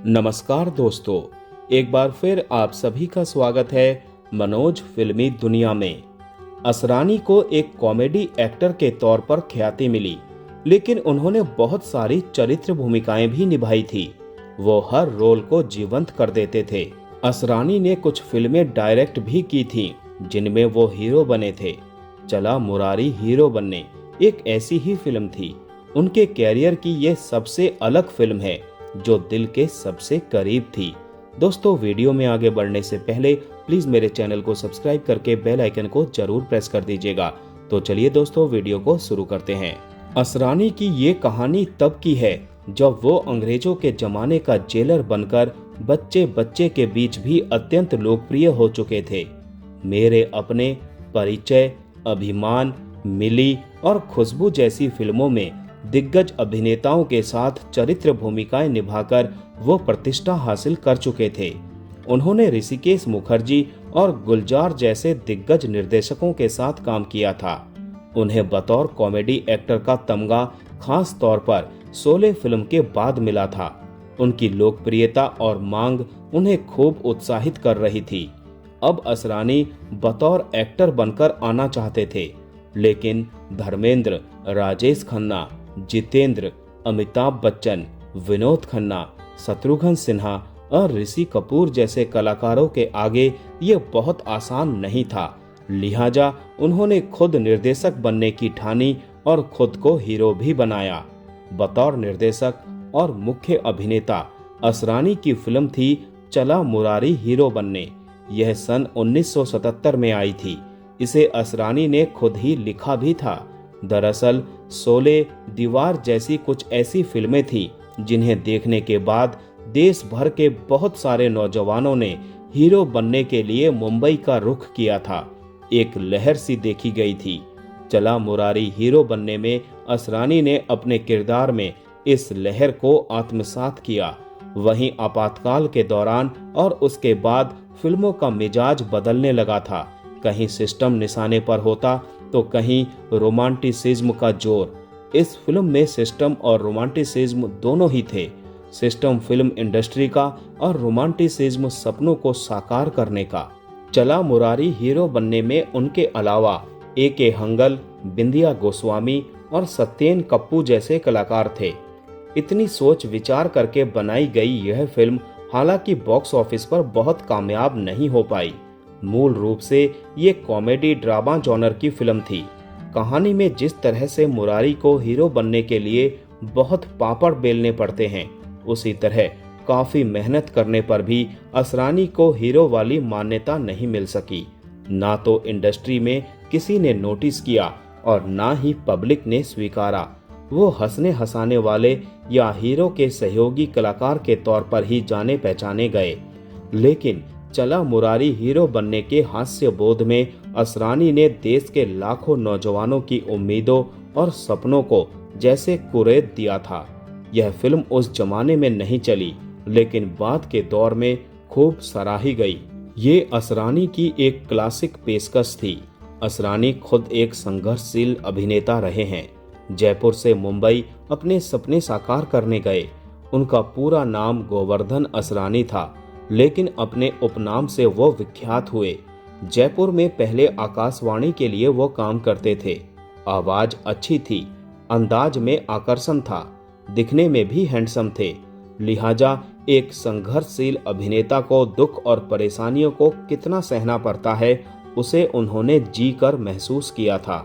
नमस्कार दोस्तों, एक बार फिर आप सभी का स्वागत है मनोज फिल्मी दुनिया में। असरानी को एक कॉमेडी एक्टर के तौर पर ख्याति मिली, लेकिन उन्होंने बहुत सारी चरित्र भूमिकाएं भी निभाई थी। वो हर रोल को जीवंत कर देते थे। असरानी ने कुछ फिल्में डायरेक्ट भी की थीं, जिनमें वो हीरो बने थे। चला मुरारी हीरो बनने एक ऐसी ही फिल्म थी। उनके कैरियर की ये सबसे अलग फिल्म है जो दिल के सबसे करीब थी। दोस्तों, वीडियो में आगे बढ़ने से पहले प्लीज मेरे चैनल को सब्सक्राइब करके बेल आइकन को जरूर प्रेस कर दीजिएगा। तो चलिए दोस्तों, वीडियो को शुरू करते हैं। असरानी की ये कहानी तब की है जब वो अंग्रेजों के जमाने का जेलर बनकर बच्चे बच्चे के बीच भी अत्यंत लोकप्रिय हो चुके थे। मेरे अपने, परिचय, अभिमान, मिली और खुशबू जैसी फिल्मों में दिग्गज अभिनेताओं के साथ चरित्र भूमिकाएं निभाकर वो प्रतिष्ठा हासिल कर चुके थे। उन्होंने ऋषिकेश मुखर्जी और गुलजार जैसे दिग्गज निर्देशकों के साथ काम किया था। उन्हें बतौर कॉमेडी एक्टर का तमगा खास तौर पर शोले फिल्म के बाद मिला था। उनकी लोकप्रियता और मांग उन्हें खूब उत्साहित कर रही थी। अब असरानी बतौर एक्टर बनकर आना चाहते थे, लेकिन धर्मेंद्र, राजेश खन्ना, जितेंद्र, अमिताभ बच्चन, विनोद खन्ना, शत्रुघ्न सिन्हा और ऋषि कपूर जैसे कलाकारों के आगे ये बहुत आसान नहीं था। लिहाजा उन्होंने खुद निर्देशक बनने की ठानी और खुद को हीरो भी बनाया। बतौर निर्देशक और मुख्य अभिनेता असरानी की फिल्म थी चला मुरारी हीरो बनने। यह सन 1977 में आई थी। इसे असरानी ने खुद ही लिखा भी था। दरअसल शोले, दीवार जैसी कुछ ऐसी फिल्में थीं जिन्हें देखने के बाद देश भर के बहुत सारे नौजवानों ने हीरो बनने के लिए मुंबई का रुख किया था। एक लहर सी देखी गई थी। चला मुरारी हीरो बनने में असरानी ने अपने किरदार में इस लहर को आत्मसात किया। वहीं आपातकाल के दौरान और उसके बाद फिल्मों का मिजाज बदलने लगा था। कहीं सिस्टम निशाने पर होता तो कहीं रोमांटिसिज्म का जोर। इस फिल्म में सिस्टम और रोमांटिसिज्म दोनों ही थे। सिस्टम फिल्म इंडस्ट्री का और रोमांटिसिज्म सपनों को साकार करने का। चला मुरारी हीरो बनने में उनके अलावा A.K. हंगल, बिंदिया गोस्वामी और सत्येन कप्पू जैसे कलाकार थे। इतनी सोच विचार करके बनाई गई यह फिल्म हालांकि बॉक्स ऑफिस पर बहुत कामयाब नहीं हो पाई। मूल रूप से ये कॉमेडी ड्रामा जॉनर की फिल्म थी। कहानी में जिस तरह से मुरारी को हीरो बनने के लिए बहुत पापड़ बेलने पड़ते हैं, उसी तरह काफी मेहनत करने पर भी असरानी को हीरो वाली मान्यता नहीं मिल सकी। ना तो इंडस्ट्री में किसी ने नोटिस किया और ना ही पब्लिक ने स्वीकारा। वो हंसने हंसाने वाले या हीरो के सहयोगी कलाकार के तौर पर ही जाने पहचाने गए। लेकिन चला मुरारी हीरो बनने के हास्य बोध में असरानी ने देश के लाखों नौजवानों की उम्मीदों और सपनों को जैसे कुरेद दिया था। यह फिल्म उस जमाने में नहीं चली, लेकिन बाद के दौर में खूब सराही गई। ये असरानी की एक क्लासिक पेशकश थी। असरानी खुद एक संघर्षशील अभिनेता रहे हैं। जयपुर से मुंबई अपने सपने साकार करने गए। उनका पूरा नाम गोवर्धन असरानी था, लेकिन अपने उपनाम से वो विख्यात हुए। जयपुर में पहले आकाशवाणी के लिए वो काम करते थे। आवाज अच्छी थी, अंदाज में आकर्षण था, दिखने में भी हैंडसम थे। लिहाजा एक संघर्षशील अभिनेता को दुख और परेशानियों को कितना सहना पड़ता है, उसे उन्होंने जी कर महसूस किया था।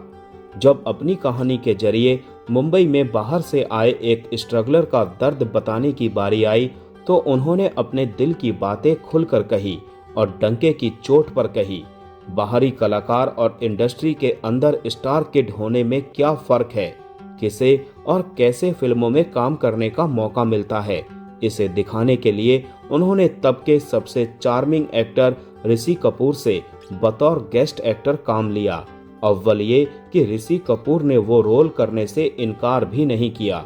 जब अपनी कहानी के जरिए मुंबई में बाहर से आए एक स्ट्रगलर का दर्द बताने की बारी आई, तो उन्होंने अपने दिल की बातें खुलकर कही और डंके की चोट पर कही। बाहरी कलाकार और इंडस्ट्री के अंदर स्टार किड होने में क्या फर्क है, किसे और कैसे फिल्मों में काम करने का मौका मिलता है, इसे दिखाने के लिए उन्होंने तब के सबसे चार्मिंग एक्टर ऋषि कपूर से बतौर गेस्ट एक्टर काम लिया। अव्वल ये कि ऋषि कपूर ने वो रोल करने से इनकार भी नहीं किया।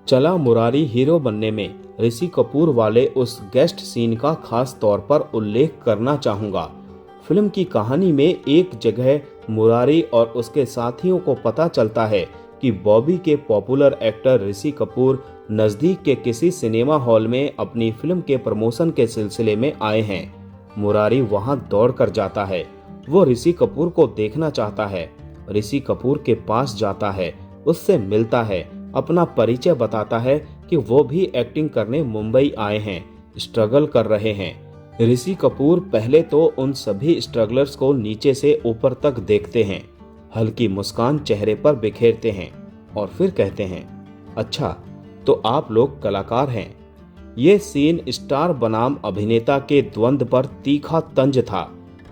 चला मुरारी हीरो बनने में ऋषि कपूर वाले उस गेस्ट सीन का खास तौर पर उल्लेख करना चाहूंगा। फिल्म की कहानी में एक जगह मुरारी और उसके साथियों को पता चलता है कि बॉबी के पॉपुलर एक्टर ऋषि कपूर नजदीक के किसी सिनेमा हॉल में अपनी फिल्म के प्रमोशन के सिलसिले में आए हैं। मुरारी वहां दौड़कर जाता है। वो ऋषि कपूर को देखना चाहता है। ऋषि कपूर के पास जाता है, उससे मिलता है, अपना परिचय बताता है कि वो भी एक्टिंग करने मुंबई आए हैं, स्ट्रगल कर रहे हैं। ऋषि कपूर पहले तो उन सभी स्ट्रगलर्स को नीचे से ऊपर तक देखते हैं, हल्की मुस्कान चेहरे पर बिखेरते हैं और फिर कहते हैं, अच्छा तो आप लोग कलाकार हैं। ये सीन स्टार बनाम अभिनेता के द्वंद्व पर तीखा तंज था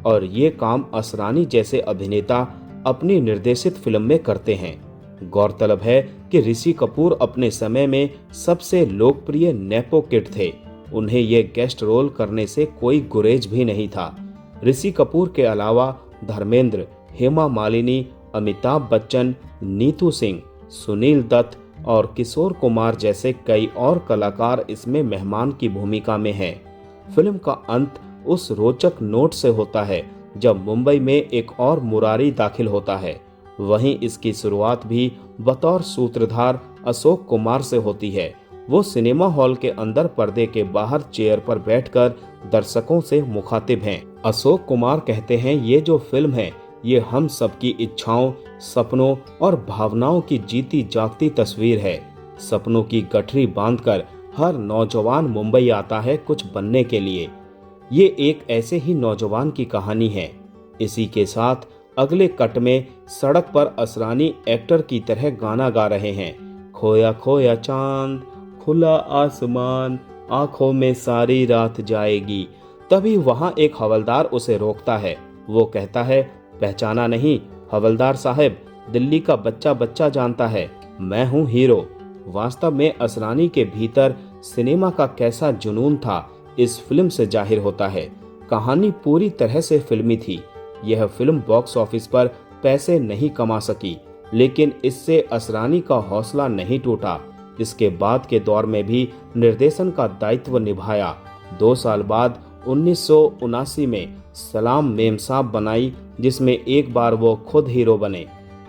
और ये काम असरानी जैसे अभिनेता अपनी निर्देशित फिल्म में करते हैं। गौरतलब है कि ऋषि कपूर अपने समय में सबसे लोकप्रिय नेपो किड थे। उन्हें ये गेस्ट रोल करने से कोई गुरेज भी नहीं था। ऋषि कपूर के अलावा धर्मेंद्र, हेमा मालिनी, अमिताभ बच्चन, नीतू सिंह, सुनील दत्त और किशोर कुमार जैसे कई और कलाकार इसमें मेहमान की भूमिका में हैं। फिल्म का अंत उस रोचक नोट से होता है जब मुंबई में एक और मुरारी दाखिल होता है। वहीं इसकी शुरुआत भी बतौर सूत्रधार अशोक कुमार से होती है। वो सिनेमा हॉल के अंदर पर्दे के बाहर चेयर पर बैठकर दर्शकों से मुखातिब हैं। अशोक कुमार कहते हैं, ये जो फिल्म है ये हम सबकी इच्छाओं, सपनों और भावनाओं की जीती जागती तस्वीर है। सपनों की गठरी बांधकर हर नौजवान मुंबई आता है कुछ बनने के लिए। ये एक ऐसे ही नौजवान की कहानी है। इसी के साथ अगले कट में सड़क पर असरानी एक्टर की तरह गाना गा रहे हैं, खोया खोया चांद, खुला आसमान, आंखों में सारी रात जाएगी। तभी वहां एक हवलदार उसे रोकता है। वो कहता है, पहचाना नहीं हवलदार साहब, दिल्ली का बच्चा बच्चा जानता है, मैं हूँ हीरो। वास्तव में असरानी के भीतर सिनेमा का कैसा जुनून था इस फिल्म से जाहिर होता है। कहानी पूरी तरह से फिल्मी थी। यह फिल्म बॉक्स ऑफिस पर पैसे नहीं कमा सकी, लेकिन इससे असरानी का हौसला नहीं टूटा। इसके बाद के दौर में भी निर्देशन का दायित्व निभाया। 2 साल बाद 1979 में सलाम मेमसाब बनाई, जिसमें एक बार वो खुद हीरो बने।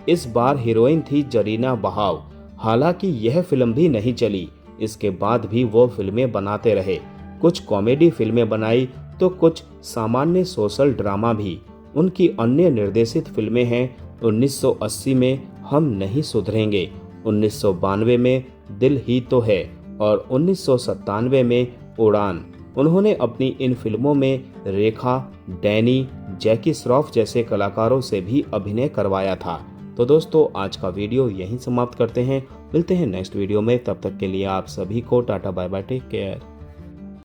इस बार हीरोइन थी जरीना बहाव। हालांकि यह फिल्म भी नहीं चली। इसके बाद भी वो फिल्में बनाते रहे। कुछ कॉमेडी फिल्में बनाई तो कुछ सामान्य सोशल ड्रामा भी। उनकी अन्य निर्देशित फिल्में हैं 1980 में हम नहीं सुधरेंगे, 1992 में दिल ही तो है और 1997 में उड़ान। उन्होंने अपनी इन फिल्मों में रेखा, डैनी, जैकी श्रॉफ जैसे कलाकारों से भी अभिनय करवाया था। तो दोस्तों, आज का वीडियो यहीं समाप्त करते हैं। मिलते हैं नेक्स्ट वीडियो में। तब तक के लिए आप सभी को tata bye bye, take care.